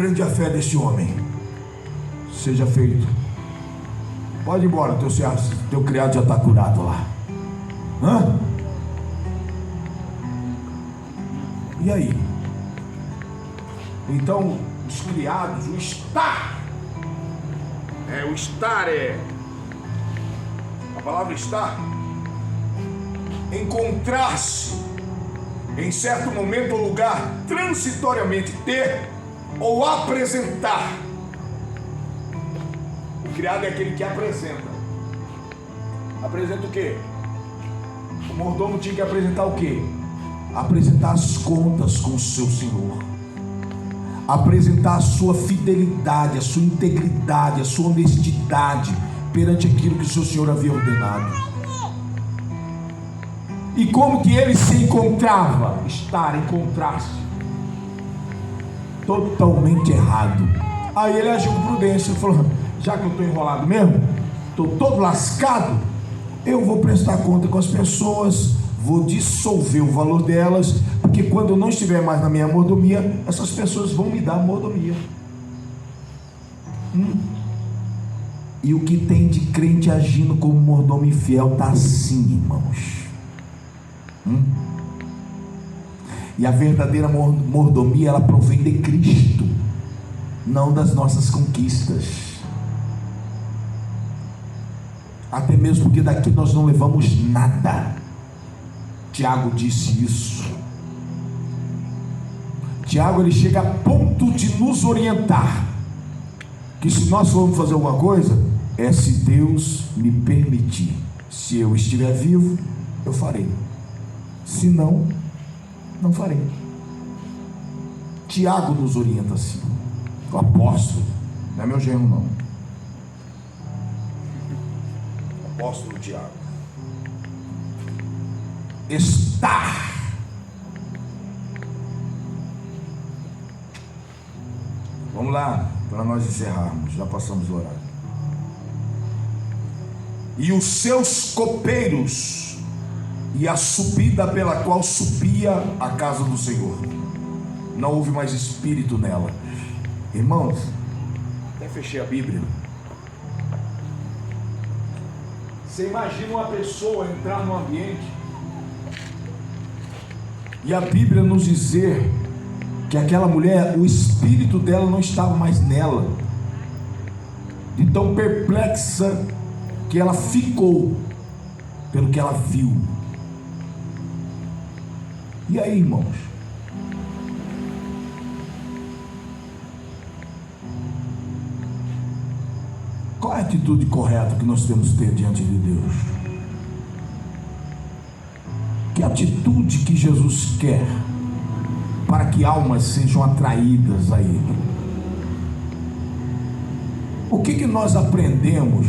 grande a fé deste homem. Seja feito. Pode ir embora, teu criado já está curado lá. Hã? E aí? Então, os criados, o estar. O estar a palavra estar. Encontrar-se em certo momento ou lugar, transitoriamente ter ou apresentar. O criado é aquele que apresenta. Apresenta o quê? O mordomo tinha que apresentar o quê? Apresentar as contas com o seu senhor, apresentar a sua fidelidade, a sua integridade, a sua honestidade perante aquilo que o seu senhor havia ordenado. E como que ele se encontrava? Encontrar-se totalmente errado. Aí ele agiu com prudência, falou: já que eu estou enrolado mesmo, estou todo lascado, eu vou prestar conta com as pessoas, vou dissolver o valor delas, porque quando eu não estiver mais na minha mordomia, essas pessoas vão me dar mordomia. E o que tem de crente agindo como mordomo infiel está assim, irmãos. E a verdadeira mordomia, ela provém de Cristo, não das nossas conquistas. Até mesmo porque daqui nós não levamos nada. Tiago disse isso. Tiago, ele chega a ponto de nos orientar que se nós formos fazer alguma coisa, é se Deus me permitir. Se eu estiver vivo, eu farei. Se não, não farei. Tiago nos orienta assim. O apóstolo, não é meu genro não. Apóstolo Tiago. Estar. Vamos lá, para nós encerrarmos, já passamos o horário. E os seus copeiros, e a subida pela qual subia a casa do Senhor, não houve mais espírito nela. Irmãos, até fechei a Bíblia. Você imagina uma pessoa entrar num ambiente e a Bíblia nos dizer que aquela mulher, o espírito dela não estava mais nela, de tão perplexa que ela ficou pelo que ela viu. E aí, irmãos? Qual é a atitude correta que nós temos que ter diante de Deus? Que atitude que Jesus quer para que almas sejam atraídas a Ele? O que nós aprendemos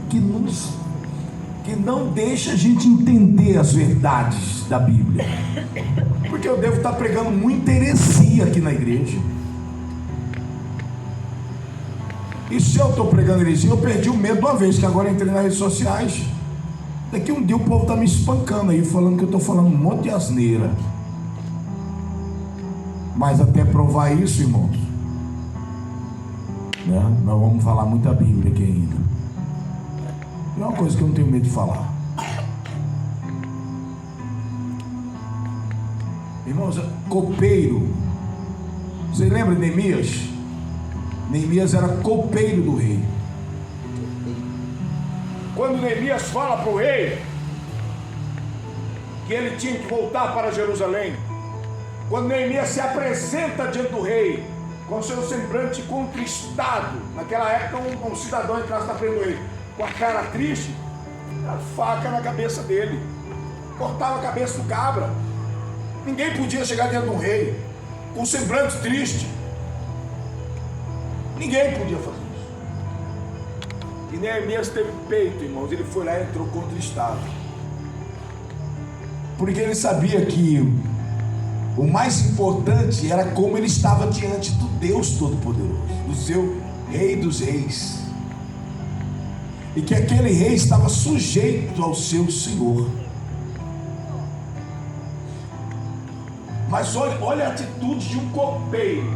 que não deixa a gente entender as verdades da Bíblia? Porque eu devo estar pregando muita heresia aqui na igreja. E se eu estou pregando heresia, eu perdi o medo uma vez, que agora entrei nas redes sociais. Daqui um dia o povo está me espancando aí, falando que eu estou falando um monte de asneira. Mas até provar isso, irmãos, né? Nós vamos falar muita Bíblia aqui ainda. É uma coisa que eu não tenho medo de falar. Irmãos, copeiro. Você lembra de Neemias? Neemias era copeiro do rei. Quando Neemias fala para o rei que ele tinha que voltar para Jerusalém, quando Neemias se apresenta diante do rei com seu semblante contristado, naquela época um cidadão entrasse na frente do rei com a cara triste, a faca na cabeça dele, cortava a cabeça do cabra. Ninguém podia chegar diante do rei com semblante triste. Ninguém podia fazer isso. E Neemias teve peito, irmãos. Ele foi lá e entrou contristado, porque ele sabia que o mais importante era como ele estava diante do Deus Todo-Poderoso, do seu Rei dos Reis, e que aquele rei estava sujeito ao seu Senhor. Mas olha a atitude de um copeiro.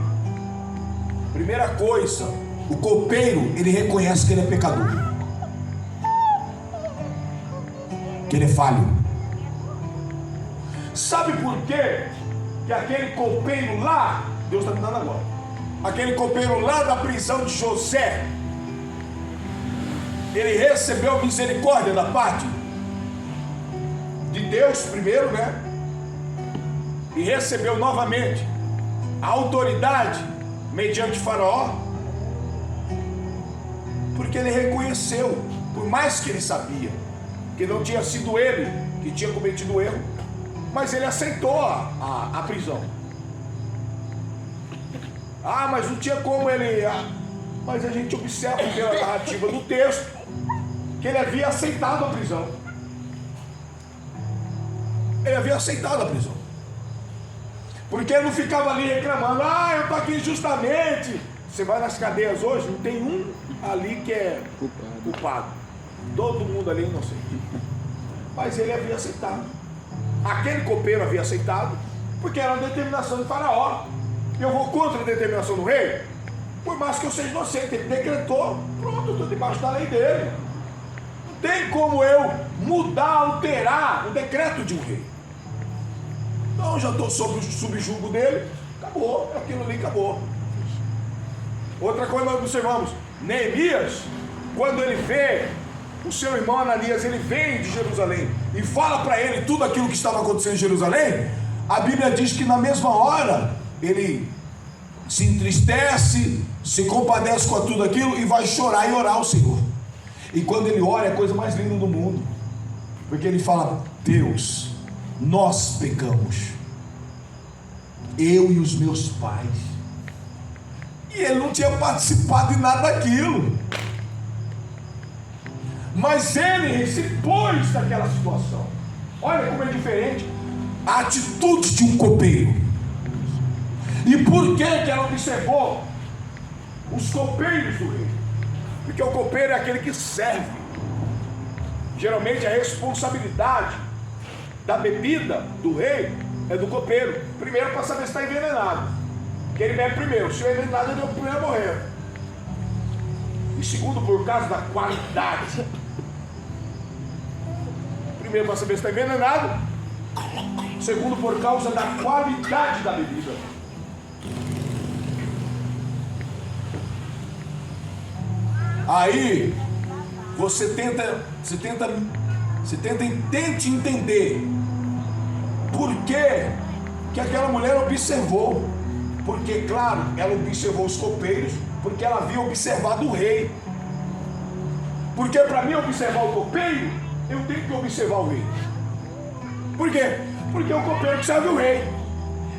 Primeira coisa, o copeiro, ele reconhece que ele é pecador, que ele é falho. Sabe por quê? Que aquele copeiro lá, Deus está me dando agora, aquele copeiro lá da prisão de José, ele recebeu misericórdia da parte de Deus primeiro, né? E recebeu novamente a autoridade mediante Faraó, porque ele reconheceu, por mais que ele sabia que não tinha sido ele que tinha cometido o erro, mas ele aceitou a prisão. Mas não tinha como ele. Mas a gente observa pela narrativa do texto que ele havia aceitado a prisão. Ele havia aceitado a prisão. Porque ele não ficava ali reclamando: eu estou aqui injustamente. Você vai nas cadeias hoje, não tem um ali que é culpado. Todo mundo ali é inocente. Mas ele havia aceitado. Aquele copeiro havia aceitado, porque era uma determinação de Faraó. Eu vou contra a determinação do rei? Por mais que eu seja inocente, ele decretou, pronto, eu estou debaixo da lei dele. Não tem como eu mudar, alterar o decreto de um rei. Então já estou sob o subjugo dele, acabou, aquilo ali acabou. Outra coisa nós observamos, Neemias, quando ele vê o seu irmão Ananias, ele vem de Jerusalém e fala para ele tudo aquilo que estava acontecendo em Jerusalém, a Bíblia diz que na mesma hora ele se entristece, se compadece com tudo aquilo e vai chorar e orar ao Senhor. E quando ele ora, é a coisa mais linda do mundo, porque ele fala: Deus, nós pecamos, eu e os meus pais. E ele não tinha participado de nada daquilo, mas ele se pôs naquela situação. Olha como é diferente a atitude de um copeiro. E por que ela observou os copeiros do rei? Porque o copeiro é aquele que serve. Geralmente a responsabilidade da bebida do rei é do copeiro. Primeiro, para saber se está envenenado, que ele bebe primeiro. Se é envenenado, ele é o primeiro a morrer. E segundo, por causa da qualidade. Primeiro, para saber se está envenenado. Segundo, por causa da qualidade da bebida. Aí tente entender por que aquela mulher observou. Porque, claro, ela observou os copeiros, porque ela havia observado o rei. Porque para mim observar o copeiro, eu tenho que observar o rei. Por quê? Porque o copeiro que serve o rei.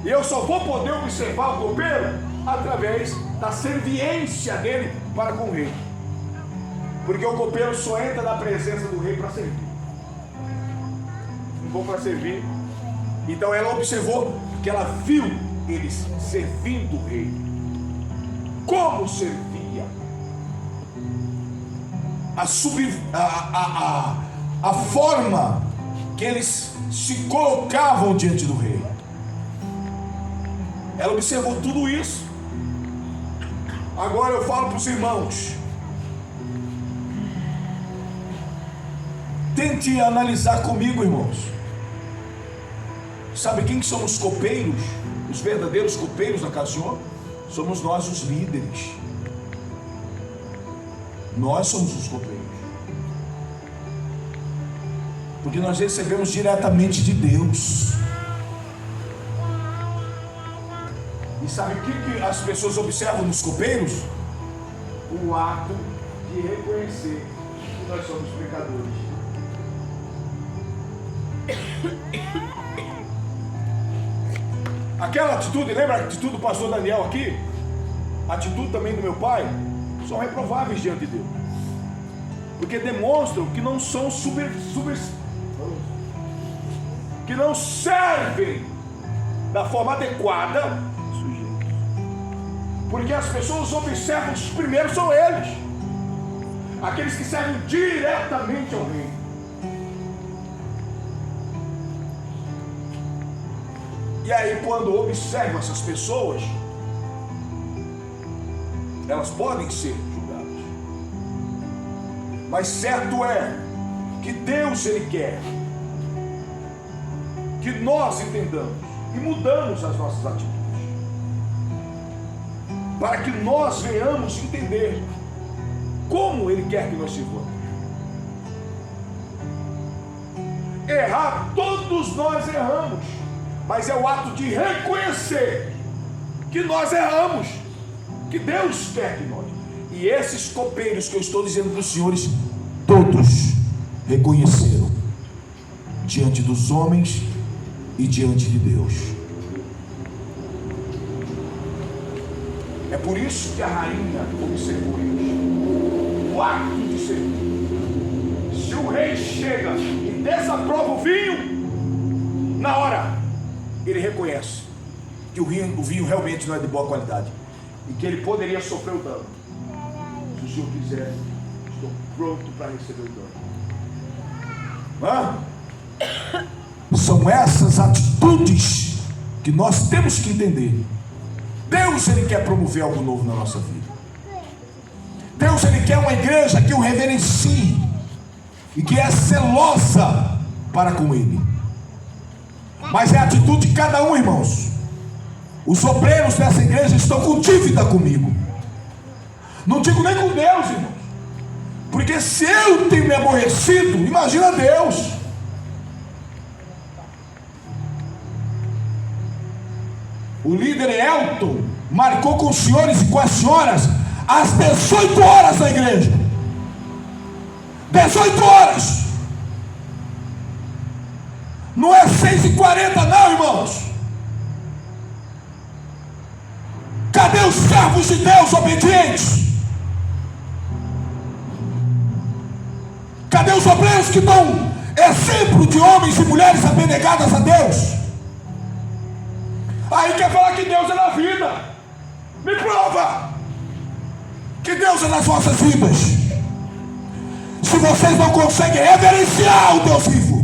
E eu só vou poder observar o copeiro através da serviência dele para com o rei. Porque o copeiro só entra na presença do rei para servir. Não vou para servir. Então ela observou, que ela viu eles servindo o rei. Como servia? A forma que eles se colocavam diante do rei. Ela observou tudo isso. Agora eu falo para os irmãos: tente analisar comigo, irmãos. Sabe quem que são os copeiros? Os verdadeiros copeiros da casa do Senhor? Somos nós, os líderes. Nós somos os copeiros. Porque nós recebemos diretamente de Deus. E sabe o que as pessoas observam nos copeiros? O ato de reconhecer que nós somos pecadores. Aquela atitude, lembra a atitude do pastor Daniel aqui? A atitude também do meu pai, são reprováveis diante de Deus. Porque demonstram que não são que não servem da forma adequada. Porque as pessoas observam, os primeiros são eles, aqueles que servem diretamente ao rei. E aí, quando observo essas pessoas, elas podem ser julgadas. Mas certo é que Deus, Ele quer que nós entendamos e mudamos as nossas atitudes, para que nós venhamos entender como Ele quer que nós sirvamos. Errar, todos nós erramos, mas é o ato de reconhecer que nós erramos, que Deus quer que nós. E esses copeiros que eu estou dizendo para os senhores, todos reconheceram diante dos homens e diante de Deus. É por isso que a rainha observou isso, o ato de servir. Se o rei chega e desaprova o vinho, na hora ele reconhece que o vinho realmente não é de boa qualidade e que ele poderia sofrer o dano. Se o senhor quiser, estou pronto para receber o dano. São essas atitudes que nós temos que entender. Deus, Ele quer promover algo novo na nossa vida. Deus, Ele quer uma igreja que o reverencie e que é zelosa para com Ele. Mas é a atitude de cada um, irmãos. Os obreiros dessa igreja estão com dívida comigo. Não digo nem com Deus, irmãos, porque se eu tenho me aborrecido, imagina Deus. O líder Elton marcou com os senhores e com as senhoras às 18 horas na igreja. 18 horas. Não é 6h40 não, irmãos. Cadê os servos de Deus obedientes? Cadê os obreiros que dão exemplo de homens e mulheres abnegadas a Deus? Aí quer falar que Deus é na vida. Me prova que Deus é nas vossas vidas. Se vocês não conseguem reverenciar o Deus vivo,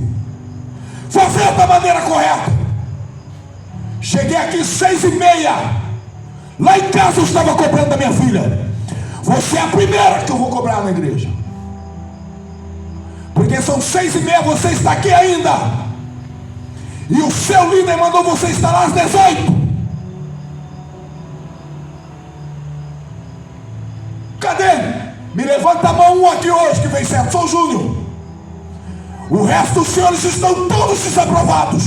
fazer da maneira correta. Cheguei aqui 6h30. Lá em casa eu estava cobrando da minha filha. Você é a primeira que eu vou cobrar na igreja, porque são 6h30, você está aqui ainda. E o seu líder mandou você estar lá às 18. Cadê? Me levanta a mão um aqui hoje que vem certo. Sou o Júnior. O resto dos senhores estão todos desaprovados.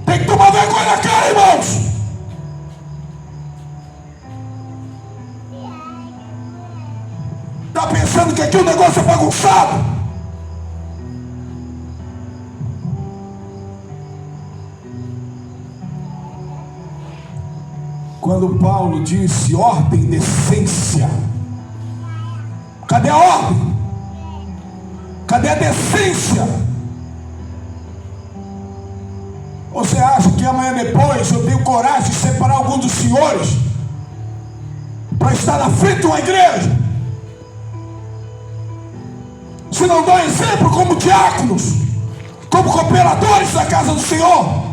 Tem que tomar vergonha na cara, irmãos. Tá pensando que aqui o negócio é bagunçado? Quando Paulo disse ordem e decência, cadê a ordem? Cadê a decência? Você acha que amanhã depois eu tenho coragem de separar algum dos senhores para estar na frente de uma igreja? Se não dá exemplo como diáconos, como cooperadores da casa do Senhor?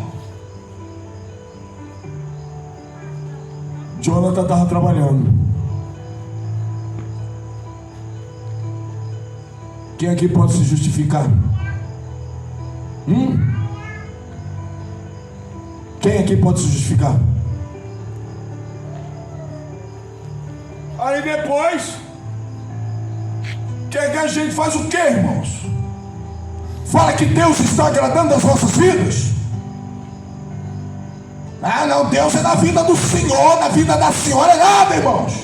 Jonathan estava trabalhando. Quem aqui pode se justificar? Quem aqui pode se justificar? Aí depois, quer que a gente faz o quê, irmãos? Fala que Deus está agradando as nossas vidas? Ah, não, Deus é na vida do Senhor, na vida da senhora é nada, irmãos.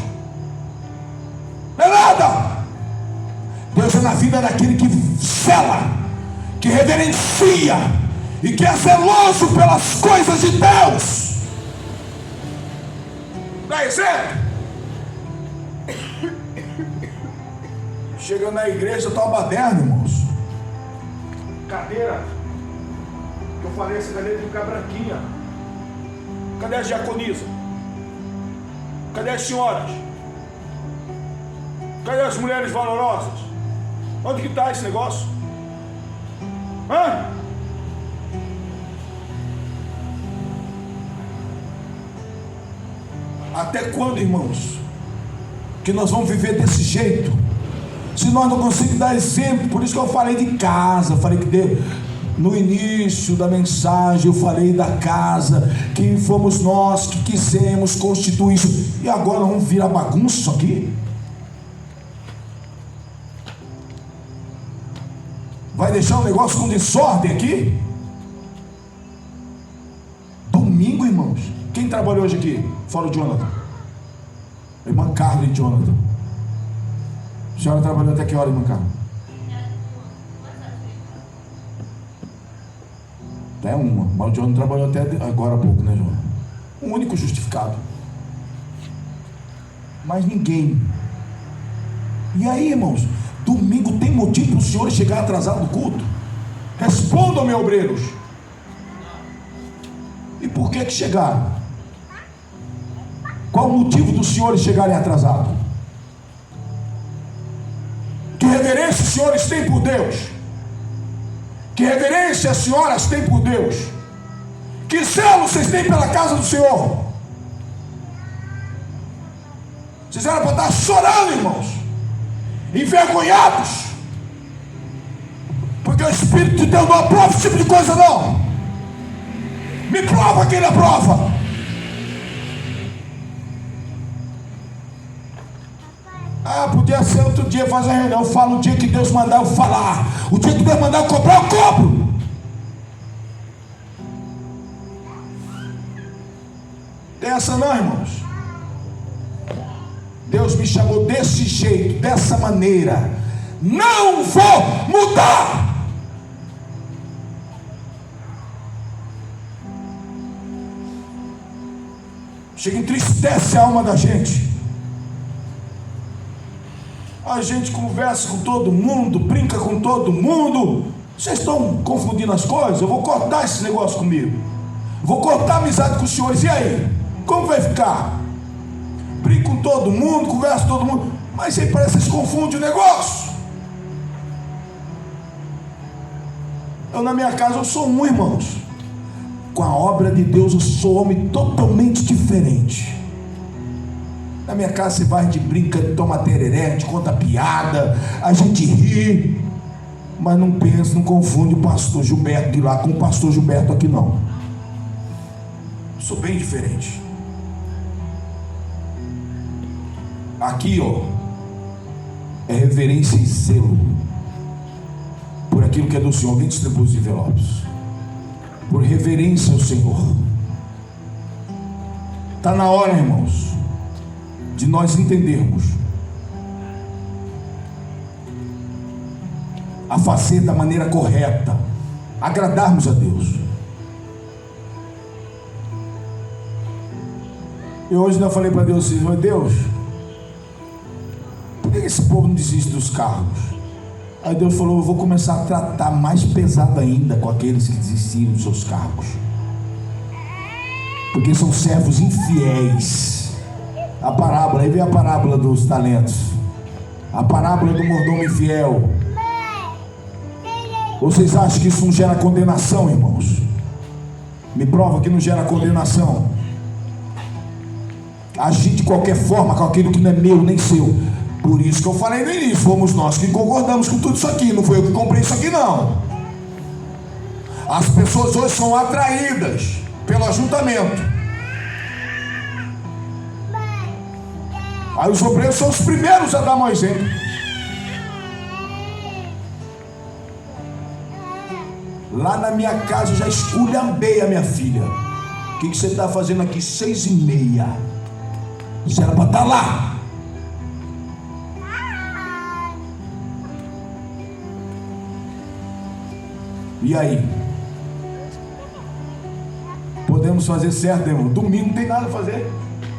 Não é nada. Deus é na vida daquele que zela, que reverencia e que é zeloso pelas coisas de Deus. Dá exemplo. Chega na igreja, tá uma baderna, irmãos. Cadeira, que eu falei, essa cadeira de ficar branquinha. Cadê as diaconisas? Cadê as senhoras? Cadê as mulheres valorosas? Onde que está esse negócio? Até quando, irmãos, que nós vamos viver desse jeito? Se nós não conseguimos dar exemplo, por isso que eu falei de casa, falei que Deus, no início da mensagem eu falei da casa, que fomos nós que quisemos constituir isso, e agora vamos virar bagunça isso aqui? Vai deixar o negócio com desordem aqui? Domingo, irmãos, quem trabalhou hoje aqui? Fora o Jonathan, irmã Carla e Jonathan. A senhora trabalhou até que hora, irmã Carla? Até uma, mas o Jonathan trabalhou até agora há pouco, né, Jonathan? Um único justificado, mas ninguém. E aí, irmãos, domingo tem motivo para os senhores chegar atrasado no culto? Respondam-me, obreiros. E por que chegaram? Qual o motivo dos senhores chegarem atrasados? Que reverência os senhores têm por Deus? Que reverência as senhoras têm por Deus? Que zelo vocês têm pela casa do Senhor? Vocês eram para estar chorando, irmãos, envergonhados, porque o Espírito de Deus não aprova esse tipo de coisa, não. Me prova quem ele aprova. Podia ser outro dia fazer uma reunião. Eu falo o dia que Deus mandar eu falar. O dia que Deus mandar eu cobrar, eu cobro. Tem essa não, irmãos. Deus me chamou desse jeito, dessa maneira. Não vou mudar. Chega, entristece a alma da gente. A gente conversa com todo mundo, brinca com todo mundo. Vocês estão confundindo as coisas? Eu vou cortar esse negócio comigo. Vou cortar a amizade com os senhores. E aí? Como vai ficar? Brinco com todo mundo, converso com todo mundo, mas aí parece que vocês confundem o negócio. Eu na minha casa eu sou um, irmãos. Com a obra de Deus eu sou homem totalmente diferente. Na minha casa você vai, a gente brinca, toma tereré, a gente conta piada, a gente ri, mas não pensa, não confunde o pastor Gilberto de lá com o pastor Gilberto aqui, não. Eu sou bem diferente. Aqui, ó, é reverência e zelo por aquilo que é do Senhor. Alguém distribui os envelopes. Por reverência ao Senhor. Está na hora, irmãos, de nós entendermos a fazer da maneira correta, agradarmos a Deus. Eu hoje não falei para Deus assim: meu Deus, por que esse povo não desiste dos cargos? Aí Deus falou: eu vou começar a tratar mais pesado ainda com aqueles que desistiram dos seus cargos, porque são servos infiéis. A parábola, aí vem a parábola dos talentos, a parábola do mordomo infiel. Vocês acham que isso não gera condenação, irmãos? Me prova que não gera condenação. Agir de qualquer forma com aquilo que não é meu nem seu. Por isso que eu falei no início, fomos nós que concordamos com tudo isso aqui. Não foi eu que comprei isso aqui, não. As pessoas hoje são atraídas pelo ajuntamento. Aí os obreiros são os primeiros a dar mau exemplo. Lá na minha casa eu já esculhambei a minha filha. O que você está fazendo aqui 6h30? Você era para estar lá. E aí? Podemos fazer certo, irmão? Domingo não tem nada a fazer.